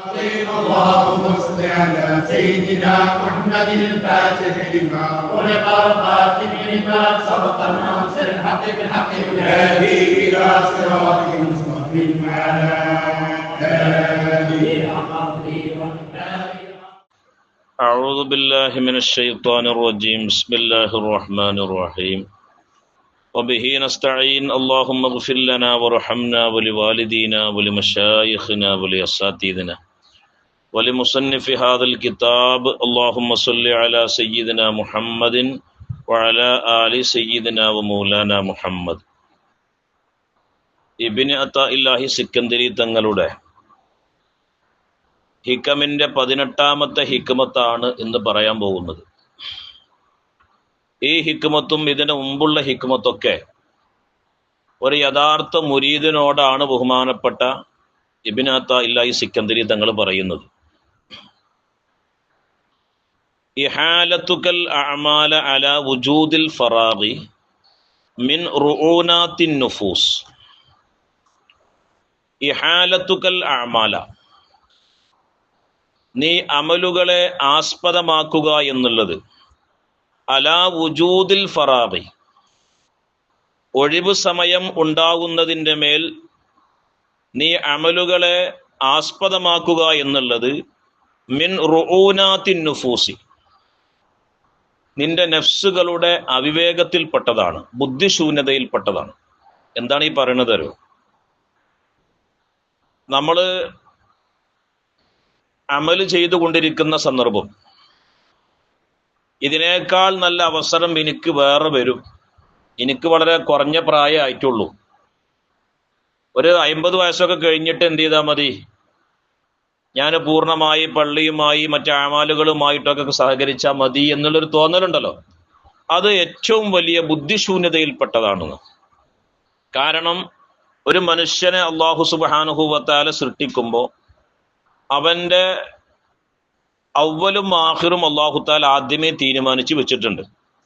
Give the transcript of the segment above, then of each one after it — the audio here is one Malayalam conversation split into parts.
اللهم صل على سيدنا محمد الفاتح لما ولق الخاتم لما سبق الناصر الحق بالحق والهادي الى صراطك المستقيم وعلى اله أعوذ بالله من الشيطان الرجيم بسم الله الرحمن الرحيم وبه نستعين اللهم اغفر لنا وارحمنا ولوالدينا ولمشايخنا ولأساتذتنا ولمصنف هذا الكتاب اللهم صل على سيدنا محمد وعلى آل سيدنا ومولانا മുഹമ്മദ്. ഇബ്നു അത്താഇല്ലാഹി സിക്കന്ദരി തങ്ങളുടെ ഹിക്കമിൻ്റെ 18ാമത്തെ ഹിക്മത്താണ് ഇന്ന് പറയാൻ പോകുന്നത്. ഈ ഹിക്മത്തും ഇതിന് മുമ്പുള്ള ഹിക്മത്തൊക്കെ ഒരു യഥാർത്ഥ മുരീദിനോടാണ് ബഹുമാനപ്പെട്ട ഇബ്നു അത്താഇല്ലാഹി സിക്കന്ദരി തങ്ങൾ പറയുന്നത്. ഇഹാലത്തുകൽ അഅമാല അലാ വുജൂദിൽ ഫറാഗി മിൻ റുഊനാത്തിൻ നുഫൂസ്. ഇഹാലത്തുകൽ അഅമാല, നീ അമലുകളെ ആസ്പദമാക്കുക എന്നുള്ളത് അലാ വുജൂദിൽ ഫറാഗി, ഒഴിവ് സമയം ഉണ്ടാകുന്നതിൻ്റെ മേൽ നീ അമലുകളെ ആസ്പദമാക്കുക എന്നുള്ളത് മിൻ റുഊനാത്തിൻ നുഫൂസി, നിന്റെ നഫ്സുകളുടെ അവിവേകത്തിൽപ്പെട്ടതാണ്, ബുദ്ധിശൂന്യതയിൽപ്പെട്ടതാണ്. എന്താണ് ഈ പറയുന്നത്? അറിയോ? നമ്മൾ അമല് ചെയ്തുകൊണ്ടിരിക്കുന്ന സന്ദർഭം, ഇതിനേക്കാൾ നല്ല അവസരം എനിക്ക് വേറെ വരും, എനിക്ക് വളരെ കുറഞ്ഞ പ്രായമായിട്ടുള്ളൂ, ഒരു 50 വയസ്സൊക്കെ കഴിഞ്ഞിട്ട് എന്ത് ചെയ്താൽ മതി, ഞാൻ പൂർണ്ണമായി പള്ളിയുമായി മറ്റ് അമാലുകളുമായിട്ടൊക്കെ സഹകരിച്ചാൽ മതി എന്നുള്ളൊരു തോന്നലുണ്ടല്ലോ, അത് ഏറ്റവും വലിയ ബുദ്ധിശൂന്യതയിൽപ്പെട്ടതാണെന്ന്. കാരണം ഒരു മനുഷ്യനെ അല്ലാഹു സുബ്ഹാനഹു വ തആല സൃഷ്ടിക്കുമ്പോൾ അവൻ്റെ അവ്വലും ആഖിറും അല്ലാഹു തആല ആദ്യമേ തീരുമാനിച്ച് വെച്ചിട്ടുണ്ട്.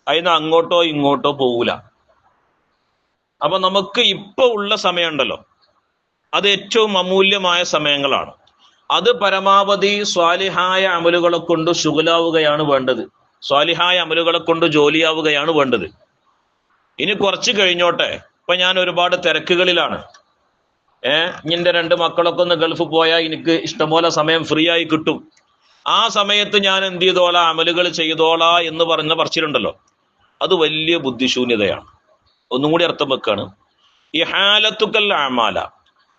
അതിന് അങ്ങോട്ടോ ഇങ്ങോട്ടോ പോകൂല. അപ്പൊ നമുക്ക് ഇപ്പൊ ഉള്ള സമയമുണ്ടല്ലോ, അത് ഏറ്റവും അമൂല്യമായ സമയങ്ങളാണ്. അത് പരമാവധി സ്വാലിഹായ അമലുകളെ കൊണ്ട് ശുഗലാവുകയാണ് വേണ്ടത്, സ്വാലിഹായ അമലുകളെ കൊണ്ട് ജോലിയാവുകയാണ് വേണ്ടത്. ഇനി കുറച്ച് കഴിഞ്ഞോട്ടെ, ഇപ്പൊ ഞാൻ ഒരുപാട് തിരക്കുകളിലാണ്, ഇന്റെ 2 മക്കളൊക്കെ ഒന്ന് ഗൾഫ് പോയാൽ എനിക്ക് ഇഷ്ടംപോലെ സമയം ഫ്രീ ആയി കിട്ടും, ആ സമയത്ത് ഞാൻ എന്ത് ചെയ്തോളാം, അമലുകൾ ചെയ്തോളാ എന്ന് പറഞ്ഞ പറച്ചിലുണ്ടല്ലോ, അത് വലിയ ബുദ്ധിശൂന്യതയാണ്. ഒന്നും കൂടി അർത്ഥം വെക്കാണ്, ഇഹാലത്തുകൽ അഅമാല,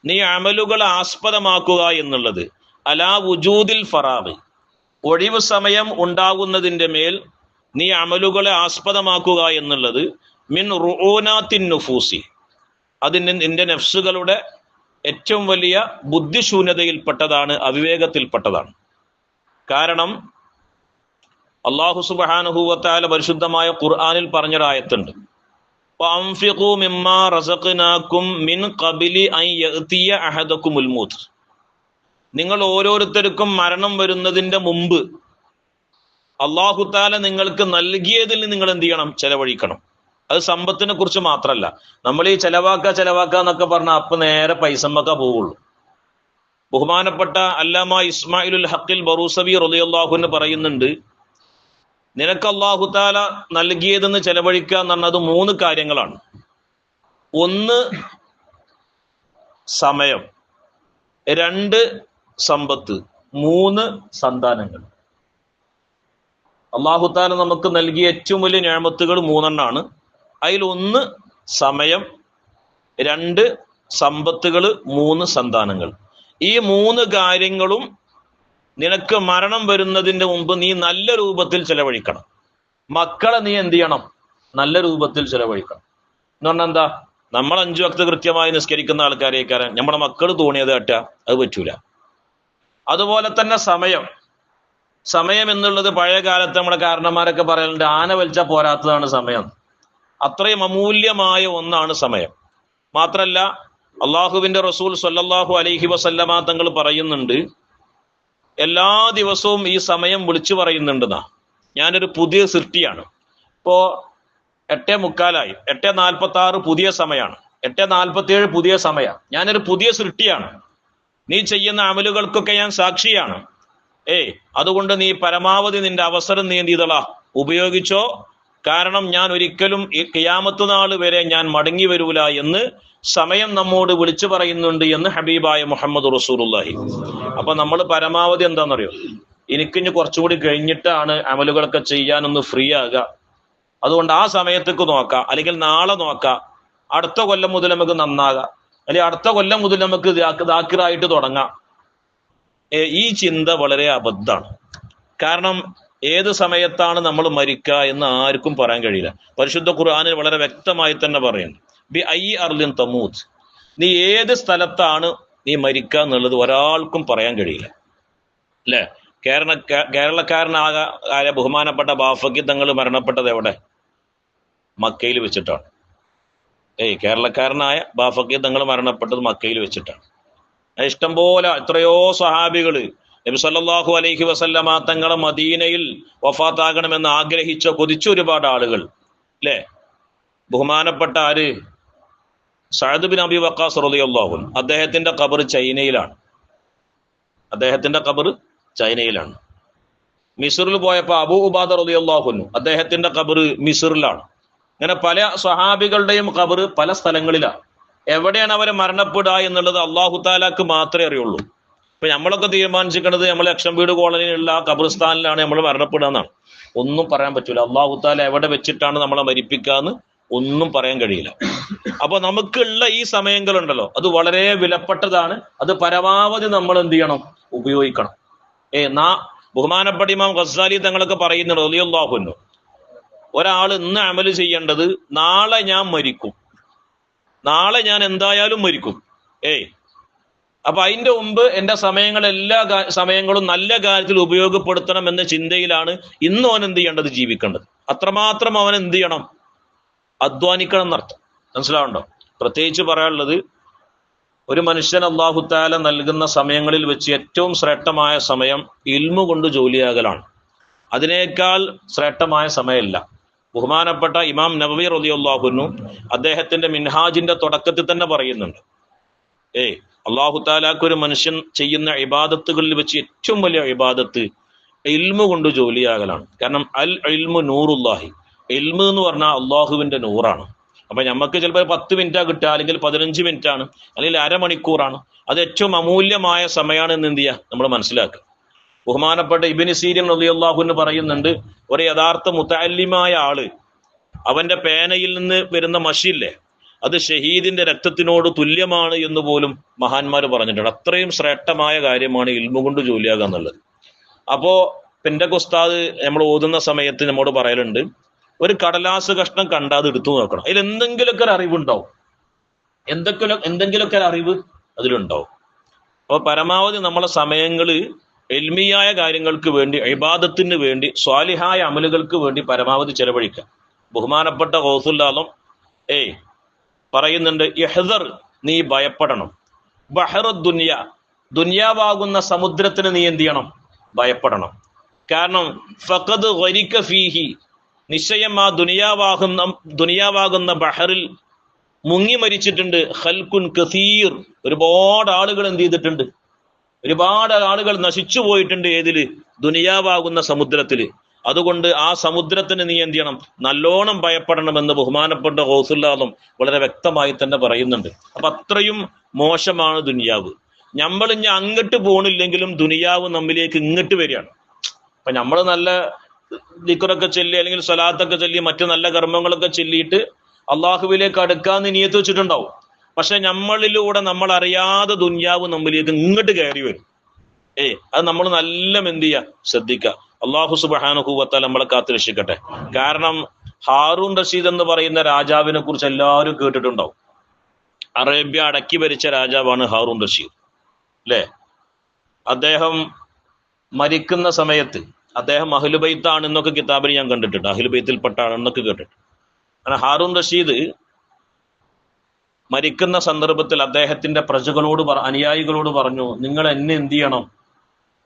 നീ അമലുകൾ ആസ്പദമാക്കുക എന്നുള്ളത് അലാ വുജൂദിൽ ഫറാഗി, ഒഴിവ് സമയം ഉണ്ടാകുന്നതിൻ്റെ മേൽ നീ അമലുകളെ ആസ്പദമാക്കുക എന്നുള്ളത് മിൻ റുഊനാത്തിൻ നുഫൂസി, അതിന് നിന്റെ നഫ്സുകളുടെ ഏറ്റവും വലിയ ബുദ്ധിശൂന്യതയിൽപ്പെട്ടതാണ്, അവിവേകത്തിൽപ്പെട്ടതാണ്. കാരണം അല്ലാഹു സുബ്ഹാനഹു വ തആല പരിശുദ്ധമായ ഖുർആനിൽ പറഞ്ഞൊരായത്തുണ്ട്, വഅൻഫിഖൂ മിമ്മാ റസഖ്നാകും മിൻ ഖബ്ലി അൻ യഅതിയ അഹദകുമുൽ മൗത്ത്, നിങ്ങൾ ഓരോരുത്തർക്കും മരണം വരുന്നതിൻ്റെ മുമ്പ് അല്ലാഹു തആല നിങ്ങൾക്ക് നൽകിയതിൽ നിങ്ങൾ എന്ത് ചെയ്യണം, ചെലവഴിക്കണം. അത് സമ്പത്തിനെ കുറിച്ച് മാത്രമല്ല, നമ്മൾ ഈ ചെലവാക്ക എന്നൊക്കെ പറഞ്ഞാൽ അപ്പൊ നേരെ പൈസമ്മക്ക പോവുള്ളൂ. ബഹുമാനപ്പെട്ട അല്ലാമ ഇസ്മായിലുൽ ഹഖിൽ ബറൂസവി റളിയല്ലാഹു അൻഹു പറയുന്നുണ്ട്, നിനക്ക് അല്ലാഹു തആല നൽകിയതെന്ന് ചെലവഴിക്കുക എന്ന് പറഞ്ഞത് 3 കാര്യങ്ങളാണ്. 1 സമയം, 2 സമ്പത്ത്, 3 സന്താനങ്ങൾ. അല്ലാഹു തആല നമുക്ക് നൽകിയ ഏറ്റവും വലിയ നിഅമത്തുകൾ 3 അതിൽ 1 സമയം, 2 സമ്പത്തുകൾ, 3 സന്താനങ്ങൾ. ഈ 3 കാര്യങ്ങളും നിനക്ക് മരണം വരുന്നതിൻ്റെ മുമ്പ് നീ നല്ല രൂപത്തിൽ ചെലവഴിക്കണം. മക്കളെ നീ എന്ത് ചെയ്യണം, നല്ല രൂപത്തിൽ ചെലവഴിക്കണം എന്ന് പറഞ്ഞാൽ എന്താ, നമ്മൾ 5 വക്ത് കൃത്യമായി നിസ്കരിക്കുന്ന ആൾക്കാരേക്കാരൻ നമ്മുടെ മക്കൾ തോന്നിയത് കേട്ടാ അത് പറ്റൂല. അതുപോലെ തന്നെ സമയം എന്നുള്ളത് പഴയ കാലത്ത് നമ്മുടെ കാരണന്മാരൊക്കെ പറയാറുണ്ട്, ആന വലിച്ചാൽ പോരാത്തതാണ് സമയം. അത്രയും അമൂല്യമായ ഒന്നാണ് സമയം. മാത്രല്ല അള്ളാഹുവിന്റെ റസൂൽ സ്വല്ലല്ലാഹു അലൈഹി വസല്ലമ തങ്ങൾ പറയുന്നുണ്ട്, എല്ലാ ദിവസവും ഈ സമയം വിളിച്ചു പറയുന്നുണ്ടെന്നാ. ഞാനൊരു പുതിയ സൃഷ്ടിയാണ്. ഇപ്പോ 8:45, 8:46 പുതിയ സമയമാണ്, 8:47 പുതിയ സമയം. ഞാനൊരു പുതിയ സൃഷ്ടിയാണ്. നീ ചെയ്യുന്ന അമലുകൾക്കൊക്കെ ഞാൻ സാക്ഷിയാണ്. അതുകൊണ്ട് നീ പരമാവധി നിന്റെ അവസരം നീ എന്ത് ചെയ്തോളാ, ഉപയോഗിച്ചോ. കാരണം ഞാൻ ഒരിക്കലും ഈ ഖിയാമത്ത് നാൾ വരെ ഞാൻ മടങ്ങി വരൂല എന്ന് സമയം നമ്മോട് വിളിച്ചു പറയുന്നുണ്ട് എന്ന് ഹബീബായ മുഹമ്മദ് റസൂലുള്ളാഹി. അപ്പൊ നമ്മൾ പരമാവധി എന്താണെന്നറിയോ, എനിക്കിഞ്ഞ് കുറച്ചുകൂടി കഴിഞ്ഞിട്ടാണ് അമലുകളൊക്കെ ചെയ്യാനൊന്ന് ഫ്രീ ആകുക, അതുകൊണ്ട് ആ സമയത്തേക്ക് നോക്കാം, അല്ലെങ്കിൽ നാളെ നോക്കാം, അടുത്ത കൊല്ലം മുതൽ നമുക്ക് നന്നാകാം, അല്ലെങ്കിൽ അടുത്ത കൊല്ലം മുതൽ നമുക്ക് ദാക്കിറായിട്ട് തുടങ്ങാം. ഈ ചിന്ത വളരെ അബദ്ധമാണ്. കാരണം ഏത് സമയത്താണ് നമ്മൾ മരിക്കുക എന്ന് ആർക്കും പറയാൻ കഴിയില്ല. പരിശുദ്ധ ഖുർആനിൽ വളരെ വ്യക്തമായി തന്നെ പറയുന്നു, ബി ഐ അർലിൻ തമൂത്ത്, നീ ഏത് സ്ഥലത്താണ് നീ മരിക്കുക എന്നുള്ളത് ഒരാൾക്കും പറയാൻ കഴിയില്ല. അല്ലേ? കേരളക്കാരനായ ബഹുമാനപ്പെട്ട ബാഫക്കി തങ്ങൾ മരണപ്പെട്ടത് എവിടെ? മക്കയിൽ വെച്ചിട്ടാണ്. കേരളക്കാരനായ ബാഫക്കി തങ്ങൾ മരണപ്പെട്ടത് മക്കയിൽ വെച്ചിട്ടാണ്. ഇഷ്ടംപോലെ എത്രയോ സ്വഹാബികള് നബി സല്ലല്ലാഹു അലൈഹി വസല്ലമ തങ്ങളെ മദീനയിൽ വഫാത്താകണമെന്ന് ആഗ്രഹിച്ച കൊതിച്ച ഒരുപാട് ആളുകൾ. അല്ലേ? ബഹുമാനപ്പെട്ട ആര്? സഅദ് ബിൻ അബി വഖാസ് റളിയല്ലാഹു അൻഹു, അദ്ദേഹത്തിന്റെ ഖബർ ചൈനയിലാണ്. മിസ്റിൽ പോയപ്പോൾ അബൂ ഉബാദ റളിയല്ലാഹു അൻഹു, അദ്ദേഹത്തിന്റെ ഖബർ മിസ്റിലാണ്. ഇങ്ങനെ പല സ്വഹാബികളുടെയും ഖബർ പല സ്ഥലങ്ങളിലാണ്. എവിടെയാണ് അവരെ മരണപ്പെടുക എന്നുള്ളത് അല്ലാഹു തആലാക്ക് മാത്രമേ അറിയുള്ളൂ. ഇപ്പൊ നമ്മളൊക്കെ തീരുമാനിച്ചിരിക്കുന്നത് നമ്മൾ ലക്ഷം വീട് കോളനിയിലുള്ള ഖബർസ്ഥാനിലാണ് നമ്മൾ മരണപ്പെടുക എന്നാണ്. ഒന്നും പറയാൻ പറ്റൂല. അല്ലാഹു തആല എവിടെ വെച്ചിട്ടാണ് നമ്മളെ മരിപ്പിക്കാന്ന് ഒന്നും പറയാൻ കഴിയില്ല. അപ്പൊ നമുക്കുള്ള ഈ സമയങ്ങളുണ്ടല്ലോ, അത് വളരെ വിലപ്പെട്ടതാണ്. അത് പരമാവധി നമ്മൾ എന്ത് ചെയ്യണം? ഉപയോഗിക്കണം. ബഹുമാനപ്പെട്ട ഇമാം ഗസ്സാലി തങ്ങളൊക്കെ പറയുന്നുണ്ട് റളിയല്ലാഹു അൻഹു, ഒരാൾ ഇന്ന് അമല് ചെയ്യേണ്ടത് നാളെ ഞാൻ മരിക്കും, നാളെ ഞാൻ എന്തായാലും മരിക്കും. അപ്പൊ അതിന്റെ മുമ്പ് എൻ്റെ എല്ലാ സമയങ്ങളും നല്ല കാര്യത്തിൽ ഉപയോഗപ്പെടുത്തണം എന്ന ചിന്തയിലാണ് ഇന്ന് അവൻ എന്ത് ചെയ്യേണ്ടത്? ജീവിക്കേണ്ടത്. അത്രമാത്രം അവൻ എന്ത് ചെയ്യണം? അധ്വാനിക്കണം എന്നർത്ഥം. മനസ്സിലാവുണ്ടോ? പ്രത്യേകിച്ച് പറയാനുള്ളത്, ഒരു മനുഷ്യൻ അല്ലാഹു തആല നൽകുന്ന സമയങ്ങളിൽ വെച്ച് ഏറ്റവും ശ്രേഷ്ഠമായ സമയം ഇൽമു കൊണ്ട് ജോലിയാകലാണ്. അതിനേക്കാൾ ശ്രേഷ്ഠമായ സമയമില്ല. ബഹുമാനപ്പെട്ട ഇമാം നബവി റളിയല്ലാഹു അൻഹു അദ്ദേഹത്തിന്റെ മിൻഹാജിന്റെ തുടക്കത്തിൽ തന്നെ പറയുന്നുണ്ട്, അല്ലാഹു തആലാക്ക് ഒരു മനുഷ്യൻ ചെയ്യുന്ന ഇബാദത്തുകളിൽ വെച്ച് ഏറ്റവും വലിയ ഇബാദത്ത് ഇൽമു കൊണ്ട് ജോലിയാകലാണ്. കാരണം അൽ ഇൽമു നൂറുല്ലാഹി, ഇൽമു എന്ന് പറഞ്ഞാൽ അള്ളാഹുവിന്റെ നൂറാണ്. അപ്പൊ നമുക്ക് ചിലപ്പോൾ 10 മിനിറ്റാ കിട്ടുക, അല്ലെങ്കിൽ 15 മിനിറ്റാണ്, അല്ലെങ്കിൽ അരമണിക്കൂറാണ്. അത് ഏറ്റവും അമൂല്യമായ സമയമാണ് എന്ന് എന്ത് ചെയ്യുക? നമ്മൾ മനസ്സിലാക്കുക. ബഹുമാനപ്പെട്ട ഇബ്നു സീരിൻ റളിയല്ലാഹു അൻഹു പറയുന്നുണ്ട്, ഒരു യഥാർത്ഥ മുതഅല്ലിമായ ആള് അവന്റെ പേനയിൽ നിന്ന് വരുന്ന മഷിയില്ലേ, അത് ഷഹീദിന്റെ രക്തത്തിനോട് തുല്യമാണ് എന്ന് പോലും മഹാന്മാർ പറഞ്ഞിട്ടുണ്ട്. അത്രയും ശ്രേഷ്ഠമായ കാര്യമാണ് ഇൽമു കൊണ്ട് ജോലിയാകുക എന്നുള്ളത്. അപ്പോ പെന്തക്കോസ്താദ് നമ്മൾ ഓതുന്ന സമയത്ത് നമ്മോട് പറയലുണ്ട്, ഒരു കടലാസ് കഷ്ണം കണ്ടാൽ എടുത്തു നോക്കണം, അതിൽ എന്തെങ്കിലുമൊക്കെ ഒരു അറിവുണ്ടാവും, എന്തെങ്കിലുമൊക്കെ ഒരു അറിവ് അതിലുണ്ടാവും. അപ്പൊ പരമാവധി നമ്മളെ സമയങ്ങള് ഇൽമിയായ കാര്യങ്ങൾക്ക് വേണ്ടി, ഇബാദത്തിന് വേണ്ടി, സ്വാലിഹായ അമലുകൾക്ക് വേണ്ടി പരമാവധി ചെലവഴിക്കുക. ബഹുമാനപ്പെട്ട ഗൗസുൽ ആലം പറയുന്നുണ്ട്, ഇഹ്ദർ, നീ ഭയപ്പെടണം, ബഹറു ദുനിയ, ദുനിയാവാകുന്ന സമുദ്രത്തിന് നീ എന്ത് ചെയ്യണം? ഭയപ്പെടണം. കാരണം ഫഖദ് ഗരിക ഫീഹി, നിശ്ചയം ആ ദുനിയാവാകുന്ന ബഹറിൽ മുങ്ങി മരിച്ചിട്ടുണ്ട് ഖൽഖുൻ കസീർ, ഒരുപാട് ആളുകൾ എന്ത് ചെയ്തിട്ടുണ്ട്? ഒരുപാട് ആളുകൾ നശിച്ചു പോയിട്ടുണ്ട്. ഏതില്? ദുനിയാവാകുന്ന സമുദ്രത്തില്. അതുകൊണ്ട് ആ സമുദ്രത്തിന് നീ എന്ത് ചെയ്യണം? നല്ലോണം ഭയപ്പെടണമെന്ന് ബഹുമാനപ്പെട്ട ഗൗസുൽ ആലം വളരെ വ്യക്തമായി തന്നെ പറയുന്നുണ്ട്. അപ്പൊ അത്രയും മോശമാണ് ദുനിയാവ്. നമ്മൾ ഇനി അങ്ങോട്ട് പോണില്ലെങ്കിലും ദുനിയാവ് നമ്മിലേക്ക് ഇങ്ങോട്ട് വരികയാണ്. അപ്പൊ നമ്മൾ നല്ല ദിക്റൊക്കെ ചൊല്ലി, അല്ലെങ്കിൽ സ്വലാത്തൊക്കെ ചൊല്ലി, മറ്റു നല്ല കർമ്മങ്ങളൊക്കെ ചൊല്ലിയിട്ട് അള്ളാഹുവിലേക്ക് അടുക്കാന്ന് നിയത്ത് വെച്ചിട്ടുണ്ടാവും. പക്ഷെ നമ്മളിലൂടെ നമ്മൾ അറിയാതെ ദുനിയാവ് നമ്മിലേക്ക് ഇങ്ങോട്ട് കയറി വരും. അത് നമ്മൾ നല്ല എന്ത് ചെയ്യുക? ശ്രദ്ധിക്കുക. അള്ളാഹു സുബ്ഹാനഹു വ തആല നമ്മളെ കാത്തു രക്ഷിക്കട്ടെ. കാരണം ഹാറൂൺ റഷീദ് എന്ന് പറയുന്ന രാജാവിനെ കുറിച്ച് എല്ലാവരും കേട്ടിട്ടുണ്ടാവും. അറേബ്യ അടക്കി ഭരിച്ച രാജാവാണ് ഹാറൂൺ റഷീദ്, അല്ലേ? അദ്ദേഹം മരിക്കുന്ന സമയത്ത് അദ്ദേഹം അഹ്ലുബൈത്താണ് എന്നൊക്കെ കിതാബിൽ ഞാൻ കണ്ടിട്ടുണ്ട്, അഹ്ലുബൈത്തിൽപ്പെട്ടാണെന്നൊക്കെ കേട്ടിട്ടുണ്ട്. കാരണം ഹാറൂൺ റഷീദ് മരിക്കുന്ന സന്ദർഭത്തിൽ അദ്ദേഹത്തിന്റെ പ്രജകളോട് അനുയായികളോട് പറഞ്ഞു, നിങ്ങൾ എന്നെ എന്ത് ചെയ്യണം?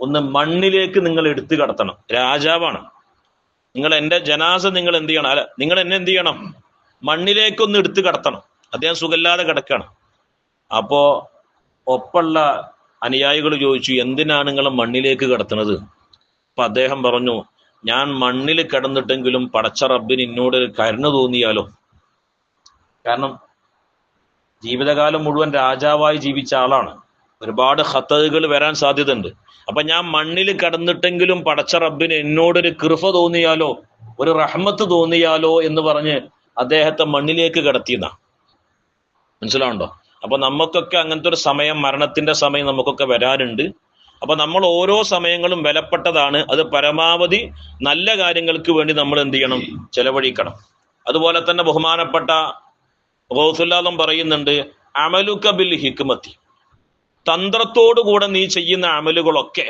ഒന്ന് മണ്ണിലേക്ക് നിങ്ങൾ എടുത്തു കടത്തണം. രാജാവാണ്, നിങ്ങൾ എൻ്റെ ജനാസ നിങ്ങൾ എന്ത് ചെയ്യണം? അല്ല, നിങ്ങൾ എന്നെ എന്ത് ചെയ്യണം? മണ്ണിലേക്കൊന്ന് എടുത്തു കടത്തണം. അദ്ദേഹം സുഖമില്ലാതെ കിടക്കണം. അപ്പോ ഒപ്പുള്ള അനുയായികൾ ചോദിച്ചു, എന്തിനാണ് നിങ്ങൾ മണ്ണിലേക്ക് കിടത്തുന്നത്? അപ്പൊ അദ്ദേഹം പറഞ്ഞു, ഞാൻ മണ്ണിൽ കിടന്നിട്ടെങ്കിലും പടച്ച റബ്ബിന് എന്നോട് കരുണ തോന്നിയാലോ. കാരണം ജീവിതകാലം മുഴുവൻ രാജാവായി ജീവിച്ച ആളാണ്, ഒരുപാട് ഖത്തകൾ വരാൻ സാധ്യതയുണ്ട്. അപ്പൊ ഞാൻ മണ്ണിൽ കിടന്നിട്ടെങ്കിലും പടച്ച റബ്ബിന് എന്നോടൊരു കൃപ തോന്നിയാലോ, ഒരു റഹ്മത്ത് തോന്നിയാലോ എന്ന് പറഞ്ഞ് അദ്ദേഹത്തെ മണ്ണിലേക്ക് കിടത്തിയെന്നാ. മനസ്സിലാവുണ്ടോ? അപ്പൊ നമുക്കൊക്കെ അങ്ങനത്തെ ഒരു സമയം, മരണത്തിന്റെ സമയം നമുക്കൊക്കെ വരാനുണ്ട്. അപ്പൊ നമ്മൾ ഓരോ സമയങ്ങളും വിലപ്പെട്ടതാണ്. അത് പരമാവധി നല്ല കാര്യങ്ങൾക്ക് വേണ്ടി നമ്മൾ എന്ത് ചെയ്യണം? ചെലവഴിക്കണം. അതുപോലെ തന്നെ ബഹുമാനപ്പെട്ട ഗൗസുല്ലാദം പറയുന്നുണ്ട്, അമലുക ബിൽ ഹിക്മത്തി, തന്ത്രത്തോടുകൂടെ നീ ചെയ്യുന്ന അമലുകളൊക്കെ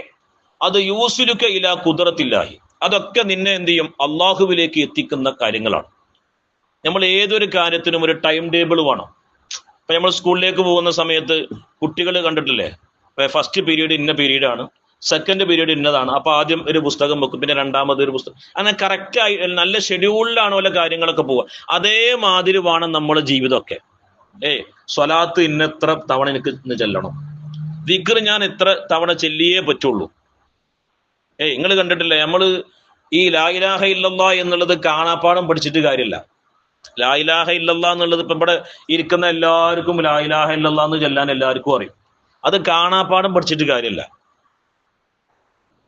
അത് യൂസുലുക ഇലാ ഖുദ്റത്തില്ലാഹി, അതൊക്കെ നിന്നെ എന്ത് ചെയ്യും? അള്ളാഹുവിലേക്ക് എത്തിക്കുന്ന കാര്യങ്ങളാണ്. നമ്മൾ ഏതൊരു കാര്യത്തിനും ഒരു ടൈം ടേബിൾ വേണം. ഇപ്പൊ നമ്മൾ സ്കൂളിലേക്ക് പോകുന്ന സമയത്ത് കുട്ടികൾ കണ്ടിട്ടില്ലേ, ഫസ്റ്റ് പീരീഡ് ഇന്ന പീരീഡാണ്, സെക്കൻഡ് പീരീഡ് ഇന്നതാണ്. അപ്പൊ ആദ്യം ഒരു പുസ്തകം വെക്കും, പിന്നെ രണ്ടാമത് ഒരു പുസ്തകം, അങ്ങനെ കറക്റ്റായി നല്ല ഷെഡ്യൂളിലാണ് ഓരോ കാര്യങ്ങളൊക്കെ പോവുക. അതേമാതിരി വേണം നമ്മുടെ ജീവിതമൊക്കെ. സ്വലാത്ത് ഇന്നെത്ര തവണ എനിക്ക് ഇന്ന് ചെല്ലണം, ദിക്ർ ഞാൻ എത്ര തവണ ചെല്ലിയേ പറ്റുള്ളൂ. നിങ്ങൾ കണ്ടിട്ടില്ലേ, നമ്മള് ഈ ലാ ഇലാഹ ഇല്ലല്ലാ എന്നുള്ളത് കാണാപ്പാഠം പഠിച്ചിട്ട് കാര്യമില്ല. ലാ ഇലാഹ ഇല്ലല്ലാ എന്നുള്ളത് ഇപ്പൊ ഇവിടെ ഇരിക്കുന്ന എല്ലാവർക്കും ലാ ഇലാഹ ഇല്ലല്ലാ എന്ന് ചെല്ലാൻ എല്ലാവർക്കും അറിയും. അത് കാണാപ്പാഠം പഠിച്ചിട്ട് കാര്യമില്ല.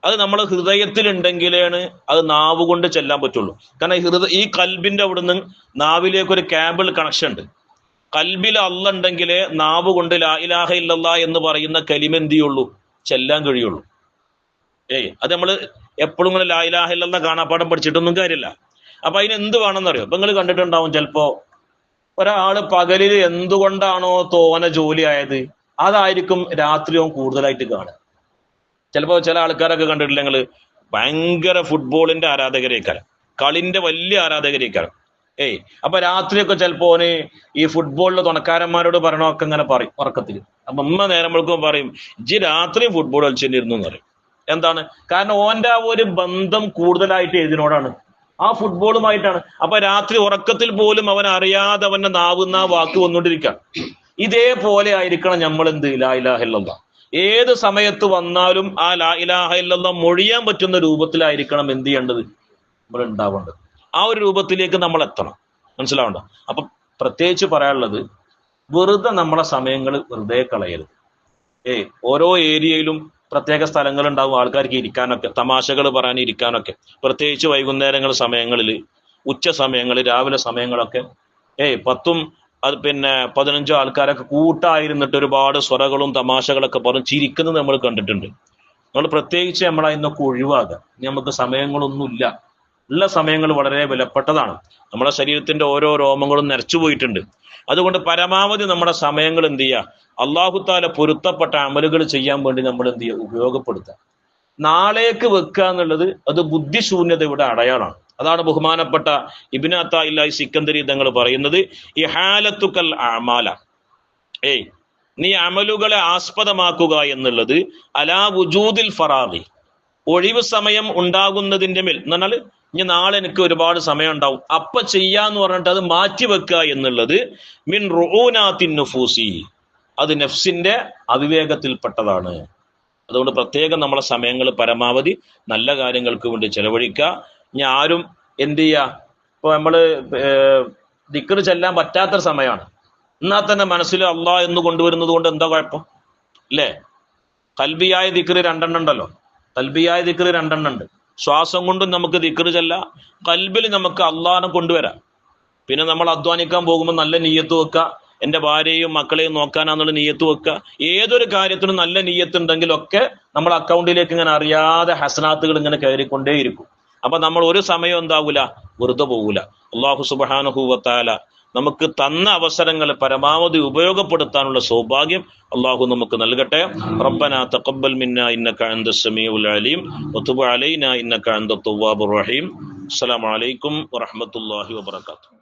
അത് നമ്മളെ ഹൃദയത്തിലുണ്ടെങ്കിലാണ് അത് നാവ് കൊണ്ട് ചെല്ലാൻ പറ്റുള്ളൂ. കാരണം ഈ കൽബിന്റെ അവിടുന്ന് നാവിലേക്ക് ഒരു കേബിൾ കണക്ഷൻ ഉണ്ട്. കൽബിൽ അല്ല ഉണ്ടെങ്കിലേ നാവ് കൊണ്ട് ലാ ഇലാഹ ഇല്ലല്ലാ എന്ന് പറയുന്ന കലിമ എന്ത് ചെയ്യുള്ളൂ? ചെല്ലാൻ കഴിയുള്ളൂ. അത് നമ്മൾ എപ്പോഴും ഇങ്ങനെ ലാ ഇലാഹ ഇല്ലല്ലാ കാണാപ്പാഠം പഠിച്ചിട്ടൊന്നും കാര്യമില്ല. അപ്പൊ അതിന് എന്ത് വേണമെന്നറിയോ? അപ്പൊ നിങ്ങൾ കണ്ടിട്ടുണ്ടാവും, ചിലപ്പോ ഒരാള് പകലിൽ എന്തുകൊണ്ടാണോ തോന ജോലി ആയത് അതായിരിക്കും രാത്രിയും കൂടുതലായിട്ട് കാണുക. ചിലപ്പോ ചില ആൾക്കാരൊക്കെ കണ്ടിട്ടില്ല നിങ്ങൾ, ഭയങ്കര ഫുട്ബോളിന്റെ ആരാധകരേക്കാരം, കളിന്റെ വലിയ ആരാധകരേക്കാരം. അപ്പൊ രാത്രിയൊക്കെ ചിലപ്പോ ഈ ഫുട്ബോളിലെ തുണക്കാരന്മാരോട് പറയണമൊക്കെ ഇങ്ങനെ പറയും ഉറക്കത്തിൽ. അപ്പൊ നേരം വെളുക്കുമ്പോൾ പറയും, ഇജ്ജ് രാത്രി ഫുട്ബോൾ കളിച്ചിരുന്നു എന്ന് പറയും. എന്താണ് കാരണം? ഓന്റെ ആ ഒരു ബന്ധം കൂടുതലായിട്ട് ഏതിനോടാണ്? ആ ഫുട്ബോളുമായിട്ടാണ്. അപ്പൊ രാത്രി ഉറക്കത്തിൽ പോലും അവൻ അറിയാതെ അവന്റെ നാവുന്ന വാക്ക് വന്നുകൊണ്ടിരിക്കുകയാണ്. ഇതേപോലെ ആയിരിക്കണം നമ്മൾ എന്ത്? ലാ ഇലാഹ ഇല്ലല്ലാ ഏത് സമയത്ത് വന്നാലും ആ ലാ ഇലാഹ ഇല്ലല്ലാ മൊഴിയാൻ പറ്റുന്ന രൂപത്തിലായിരിക്കണം എന്ത് ചെയ്യേണ്ടത്? നമ്മൾ ഉണ്ടാവേണ്ടത്. ആ ഒരു രൂപത്തിലേക്ക് നമ്മൾ എത്തണം. മനസ്സിലാവണ്ട? അപ്പൊ പ്രത്യേകിച്ച് പറയാനുള്ളത്, വെറുതെ നമ്മളെ സമയങ്ങൾ വെറുതെ കളയരുത്. ഓരോ ഏരിയയിലും പ്രത്യേക സ്ഥലങ്ങൾ ഉണ്ടാവും ആൾക്കാർക്ക് ഇരിക്കാനൊക്കെ, തമാശകൾ പറയാൻ ഇരിക്കാനൊക്കെ. പ്രത്യേകിച്ച് വൈകുന്നേരങ്ങൾ സമയങ്ങളിൽ, ഉച്ച സമയങ്ങളിൽ, രാവിലെ സമയങ്ങളൊക്കെ 10 15 ആൾക്കാരൊക്കെ കൂട്ടായിരുന്നിട്ട് ഒരുപാട് സ്വറകളും തമാശകളൊക്കെ പറഞ്ഞ് ചിരിക്കുന്നത് നമ്മൾ കണ്ടിട്ടുണ്ട്. നമ്മൾ പ്രത്യേകിച്ച് നമ്മളതിനൊക്കെ ഒഴിവാക്കുക. നമുക്ക് സമയങ്ങളൊന്നുമില്ല. ഉള്ള സമയങ്ങൾ വളരെ വിലപ്പെട്ടതാണ്. നമ്മുടെ ശരീരത്തിന്റെ ഓരോ രോമങ്ങളും നരച്ചു പോയിട്ടുണ്ട്. അതുകൊണ്ട് പരമാവധി നമ്മുടെ സമയങ്ങൾ എന്ത് ചെയ്യുക? അല്ലാഹു തആല പൊരുത്തപ്പെട്ട അമലുകൾ ചെയ്യാൻ വേണ്ടി നമ്മൾ എന്ത് ചെയ്യുക? ഉപയോഗപ്പെടുത്തുക. നാളേക്ക് വെക്കുക എന്നുള്ളത് അത് ബുദ്ധിശൂന്യതയുടെ അടയാളമാണ്. അതാണ് ബഹുമാനപ്പെട്ട ഇബ്നു അത്താഇല്ലാഹി സിക്കന്ദരി തങ്ങൾ പറയുന്നത്, ഇഹാലത്തുക്കൽ അമാല, നീ അമലുകളെ ആസ്പദമാക്കുക എന്നുള്ളത് അലാ വുജൂദിൽ ഫറാഗി, ഒഴിവ് സമയം ഉണ്ടാകുന്നതിന്റെ മേൽ. എന്ന് പറഞ്ഞാൽ ഇനി നാളെ എനിക്ക് ഒരുപാട് സമയം ഉണ്ടാവും, അപ്പൊ ചെയ്യാന്ന് പറഞ്ഞിട്ട് അത് മാറ്റിവെക്കുക എന്നുള്ളത് മിൻ റുഊനാത്തിൻ നുഫൂസി, അത് നഫ്സിന്റെ അവിവേകത്തിൽപ്പെട്ടതാണ്. അതുകൊണ്ട് പ്രത്യേകം നമ്മളെ സമയങ്ങൾ പരമാവധി നല്ല കാര്യങ്ങൾക്ക് വേണ്ടി ചെലവഴിക്കുക. ഇനി ആരും എന്ത് ചെയ്യുക? ഇപ്പൊ നമ്മള് ദിക്ർ ചെല്ലാൻ പറ്റാത്ത സമയമാണ്, എന്നാൽ തന്നെ മനസ്സിൽ അള്ളാഹ് എന്ന് കൊണ്ടുവരുന്നത് കൊണ്ട് എന്താ കുഴപ്പം? അല്ലേ? ഖൽബിയായ ദിക്ർ 2 ഉണ്ടല്ലോ. ഖൽബിയായ ദിക്ർ 2 ഉണ്ട്. ശ്വാസം കൊണ്ടും നമുക്ക് ദിക്ർ ചെല്ലാം, ഖൽബിൽ നമുക്ക് അള്ളാഹിനെ കൊണ്ടുവരാം. പിന്നെ നമ്മൾ അധ്വാനിക്കാൻ പോകുമ്പോൾ നല്ല നിയ്യത്ത് വെക്കുക, എൻ്റെ ഭാര്യയും മക്കളെയും നോക്കാനാന്നുള്ള നിയ്യത്ത് വെക്കുക. ഏതൊരു കാര്യത്തിനും നല്ല നിയ്യത്ത് ഉണ്ടെങ്കിലൊക്കെ നമ്മൾ അക്കൗണ്ടിലേക്ക് ഇങ്ങനെ അറിയാതെ ഹസനാത്തുകൾ ഇങ്ങനെ കയറിക്കൊണ്ടേയിരിക്കും. അപ്പൊ നമ്മൾ ഒരു സമയം എന്താവൂല? വെറുതെ പോകൂല. അല്ലാഹു സുബ്ഹാനഹു വ തആല നമുക്ക് തന്ന അവസരങ്ങൾ പരമാവധി ഉപയോഗപ്പെടുത്താനുള്ള സൗഭാഗ്യം അല്ലാഹു നമുക്ക് നൽകട്ടെ. റബ്ബനാ തഖബ്ബൽ മിന്നാ ഇന്നക അൻതസ് സമീഉൽ അലീം വതുബ് അലൈനാ ഇന്നക അൻതത് തവ്വാബുർ റഹീം. അസ്സലാമു അലൈക്കും വറഹ്മത്തുള്ളാഹി വബറകാതുഹു.